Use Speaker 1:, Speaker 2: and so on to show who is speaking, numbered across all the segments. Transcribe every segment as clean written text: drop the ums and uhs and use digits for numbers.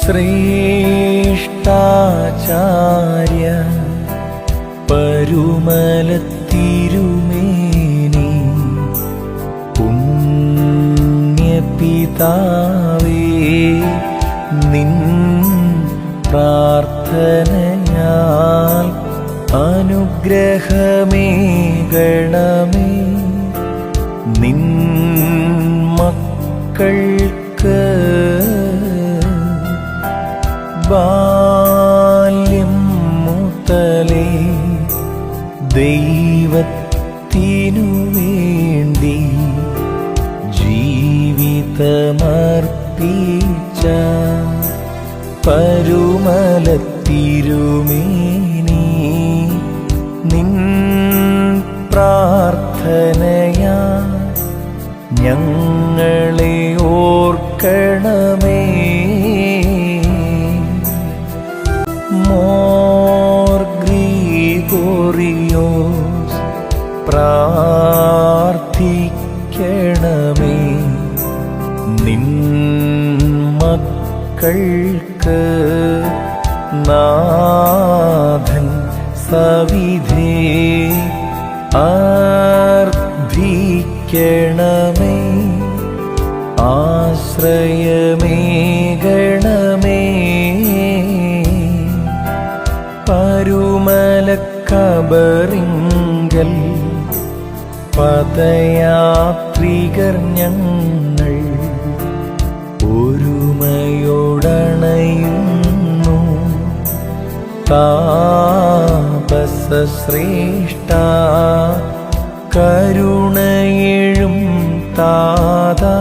Speaker 1: ശ്രേഷ്ഠാചാര്യ പരുമലത്തിരുമേനി പുണ്യപിതാവേ നിൻ പ്രാർത്ഥനയാൽ അനുഗ്രഹമേകണമേ നിൻ മക്കൾക്ക് ബാല്യം മുതലേ ദൈവത്തിനു വേണ്ടി ജീവിതമർപ്പിച്ച പരുമലത്തിരുമേനി നിൻ പ്രാർത്ഥനയാ ഞങ്ങളെ ഓർക്കണമേ. മോർ ഗ്രിഗോറിയോസ് പ്രാർത്ഥിക്കണമേ നിൻ മക്കൾക്ക് നാഥൻ സവിധേ അർദ്ധിക്കണമേ ആശ്രയമേകണമേ. പരുമലക്കബറിങ്കൽ പദയാത്രികർ ഞങ്ങൾ ഒരുമയോടണയുന്നു താപസശ്രേഷ്ഠ കരുണയെഴും താതാ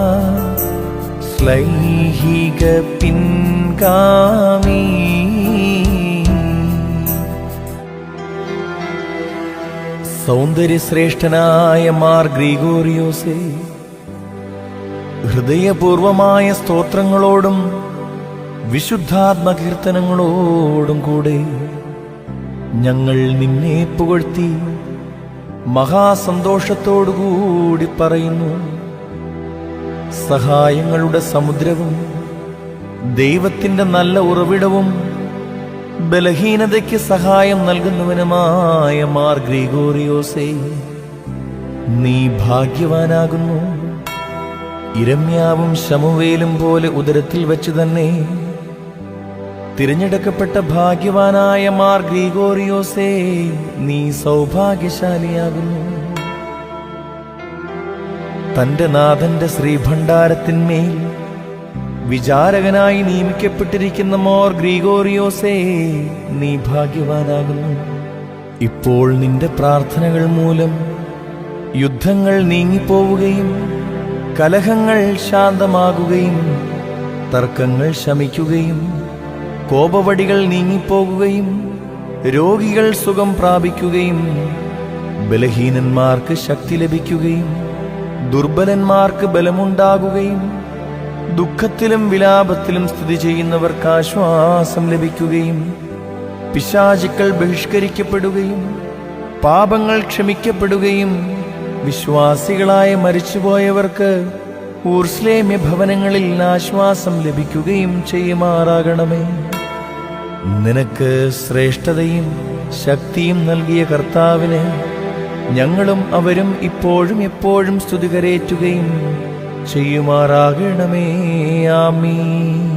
Speaker 1: ശ്ലൈഹിക പിൻഗാമി. സൗന്ദര്യശ്രേഷ്ഠനായ മാർ ഗ്രിഗോറിയോസേ, ഹൃദയപൂർവമായ സ്തോത്രങ്ങളോടും വിശുദ്ധാത്മകീർത്തനങ്ങളോടും കൂടെ ഞങ്ങൾ നിന്നെ പുകഴ്ത്തി മഹാസന്തോഷത്തോടുകൂടി പറയുന്നു. സഹായങ്ങളുടെ സമുദ്രവും ദൈവത്തിന്റെ നല്ല ഉറവിടവും ബലഹീനതയ്ക്ക് സഹായം നൽകുന്നവനുമായ മാർ ഗ്രിഗോറിയോസേ, നീ ഭാഗ്യവാനാകുന്നു. ഇരമ്യാവും ശമൂവേലും പോലെ ഉദരത്തിൽ വെച്ച് തന്നെ തിരഞ്ഞെടുക്കപ്പെട്ട ഭാഗ്യവാനായ മാർ ഗ്രിഗോറിയോസേ, നീ സൗഭാഗ്യശാലിയാകുന്നു. തന്റെ നാഥന്റെ ശ്രീഭണ്ഡാരത്തിന്മേൽ വിചാരകനായി നിയമിക്കപ്പെട്ടിരിക്കുന്ന മോർ ഗ്രിഗോറിയോസേ, നീ ഭാഗ്യവാനാകുന്നു. ഇപ്പോൾ നിന്റെ പ്രാർത്ഥനകൾ മൂലം യുദ്ധങ്ങൾ നീങ്ങിപ്പോവുകയും കലഹങ്ങൾ ശാന്തമാകുകയും തർക്കങ്ങൾ ശമിക്കുകയും കോപവടികൾ നീങ്ങിപ്പോകുകയും രോഗികൾ സുഖം പ്രാപിക്കുകയും ബലഹീനന്മാർക്ക് ശക്തി ലഭിക്കുകയും ദുർബലന്മാർക്ക് ബലമുണ്ടാകുകയും ദുഃഖത്തിലും വിലാപത്തിലും സ്ഥിതി ചെയ്യുന്നവർക്ക് ആശ്വാസം ലഭിക്കുകയും പിശാചുക്കൾ ബഹിഷ്കരിക്കപ്പെടുകയും പാപങ്ങൾ ക്ഷമിക്കപ്പെടുകയും വിശ്വാസികളായ മരിച്ചുപോയവർക്ക് ഊർസ്ലേമ്യ ഭവനങ്ങളിൽ ആശ്വാസം ലഭിക്കുകയും ചെയ്യുമാറാകണമേ. നിനക്ക് ശ്രേഷ്ഠതയും ശക്തിയും നൽകിയ കർത്താവിന് ഞങ്ങളും അവരും ഇപ്പോഴും എപ്പോഴും സ്തുതി കരേറ്റുകയും ചെയ്യുമാറാകണമേ. ആമീൻ.